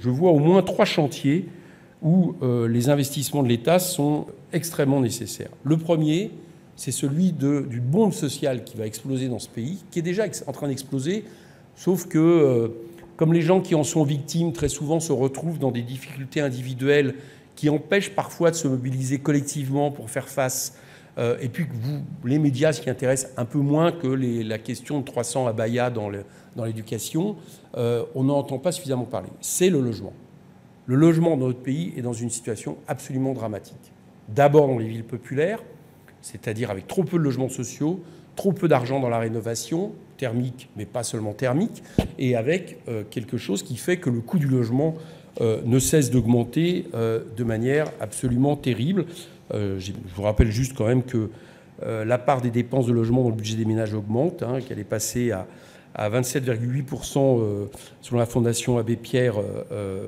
je vois au moins 3 chantiers où les investissements de l'État sont extrêmement nécessaires. Le premier, c'est celui d'une bombe sociale qui va exploser dans ce pays, qui est déjà en train d'exploser, sauf que, comme les gens qui en sont victimes, très souvent se retrouvent dans des difficultés individuelles qui empêchent parfois de se mobiliser collectivement pour faire face, et puis que les médias s'y intéressent un peu moins que la question de 300 abayas dans l'éducation, on n'en entend pas suffisamment parler. C'est le logement. Le logement dans notre pays est dans une situation absolument dramatique. D'abord dans les villes populaires, c'est-à-dire avec trop peu de logements sociaux, trop peu d'argent dans la rénovation thermique, mais pas seulement thermique, et avec quelque chose qui fait que le coût du logement ne cesse d'augmenter de manière absolument terrible. Je vous rappelle juste quand même que la part des dépenses de logement dans le budget des ménages augmente, qu'elle est passée à 27,8% selon la Fondation Abbé Pierre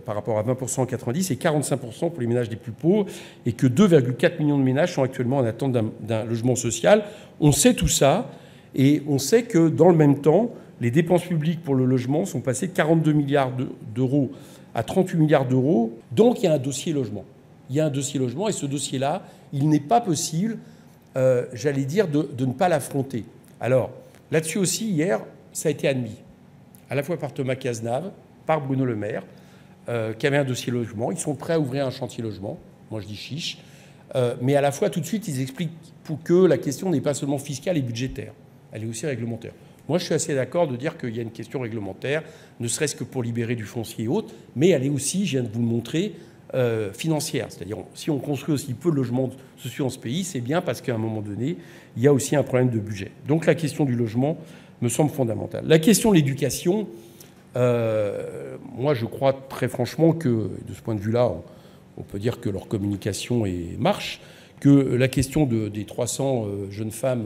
par rapport à 20% en 1990 et 45% pour les ménages les plus pauvres, et que 2,4 millions de ménages sont actuellement en attente d'un logement social. On sait tout ça, et on sait que dans le même temps, les dépenses publiques pour le logement sont passées de 42 milliards d'euros à 38 milliards d'euros. Donc il y a un dossier logement. Il y a un dossier logement, et ce dossier-là, il n'est pas possible, j'allais dire, de ne pas l'affronter. Alors, là-dessus aussi, hier, ça a été admis, à la fois par Thomas Cazenave, par Bruno Le Maire, qui avait un dossier logement. Ils sont prêts à ouvrir un chantier logement. Moi, je dis chiche. Mais à la fois, tout de suite, ils expliquent que la question n'est pas seulement fiscale et budgétaire. Elle est aussi réglementaire. Moi, je suis assez d'accord de dire qu'il y a une question réglementaire, ne serait-ce que pour libérer du foncier et autres, mais elle est aussi, je viens de vous le montrer, financière. C'est-à-dire, si on construit aussi peu de logements sociaux dans ce pays, c'est bien parce qu'à un moment donné, il y a aussi un problème de budget. Donc la question du logement me semble fondamentale. La question de l'éducation, moi je crois très franchement que, de ce point de vue-là, on peut dire que leur communication marche, que la question des 300 jeunes femmes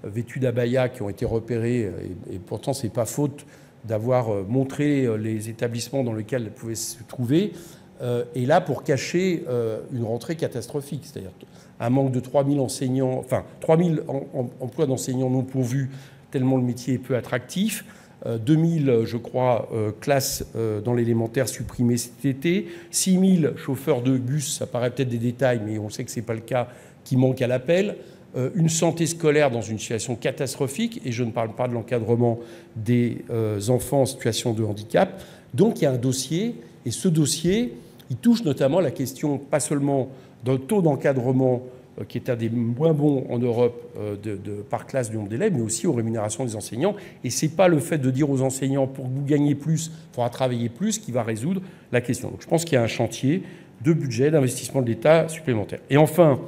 vêtues d'abaya qui ont été repérées, et pourtant c'est pas faute d'avoir montré les établissements dans lesquels elles pouvaient se trouver, est là pour cacher une rentrée catastrophique, c'est-à-dire un manque de 3000 enseignants, enfin 3000 emplois d'enseignants non pourvus, tellement le métier est peu attractif, 2000, je crois, classes dans l'élémentaire supprimées cet été, 6000 chauffeurs de bus, ça paraît peut-être des détails, mais on sait que ce n'est pas le cas, qui manquent à l'appel, une santé scolaire dans une situation catastrophique, et je ne parle pas de l'encadrement des enfants en situation de handicap. Donc il y a un dossier, et ce dossier, il touche notamment la question, pas seulement d'un taux d'encadrement qui est un des moins bons en Europe par classe du nombre d'élèves, mais aussi aux rémunérations des enseignants. Et ce n'est pas le fait de dire aux enseignants, pour que vous gagnez plus, il faudra travailler plus, qui va résoudre la question. Donc je pense qu'il y a un chantier de budget, d'investissement de l'État supplémentaire. Et enfin,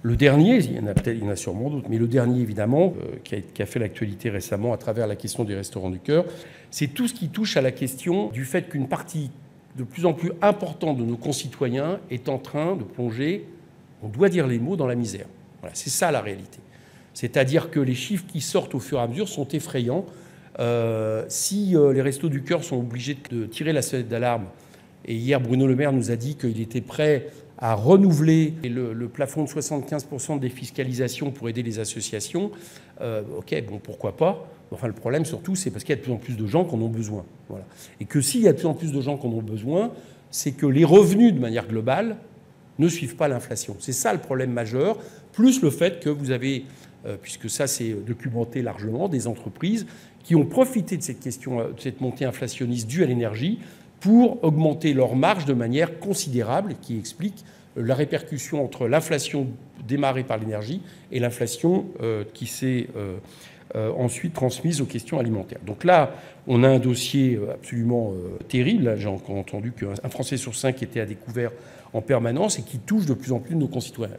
le dernier, il y en a sûrement d'autres, mais le dernier évidemment, qui a fait l'actualité récemment à travers la question des Restos du Cœur, c'est tout ce qui touche à la question du fait qu'une partie de plus en plus importante de nos concitoyens est en train de plonger, on doit dire les mots, dans la misère. Voilà, c'est ça la réalité. C'est-à-dire que les chiffres qui sortent au fur et à mesure sont effrayants. Si les Restos du Cœur sont obligés de tirer la sonnette d'alarme, et hier Bruno Le Maire nous a dit qu'il était prêt à renouveler le plafond de 75% de défiscalisation pour aider les associations, ok, bon, pourquoi pas. Enfin, le problème, surtout, c'est parce qu'il y a de plus en plus de gens qui en ont besoin. Voilà. Et que s'il y a de plus en plus de gens qui en ont besoin, c'est que les revenus, de manière globale, ne suivent pas l'inflation. C'est ça le problème majeur, plus le fait que vous avez, puisque ça c'est documenté largement, des entreprises qui ont profité de cette question, de cette montée inflationniste due à l'énergie pour augmenter leurs marges de manière considérable, qui explique la répercussion entre l'inflation démarrée par l'énergie et l'inflation qui s'est ensuite transmise aux questions alimentaires. Donc là, on a un dossier absolument terrible. Là, j'ai encore entendu qu'un Français sur 5 était à découvert en permanence et qui touche de plus en plus de nos concitoyens.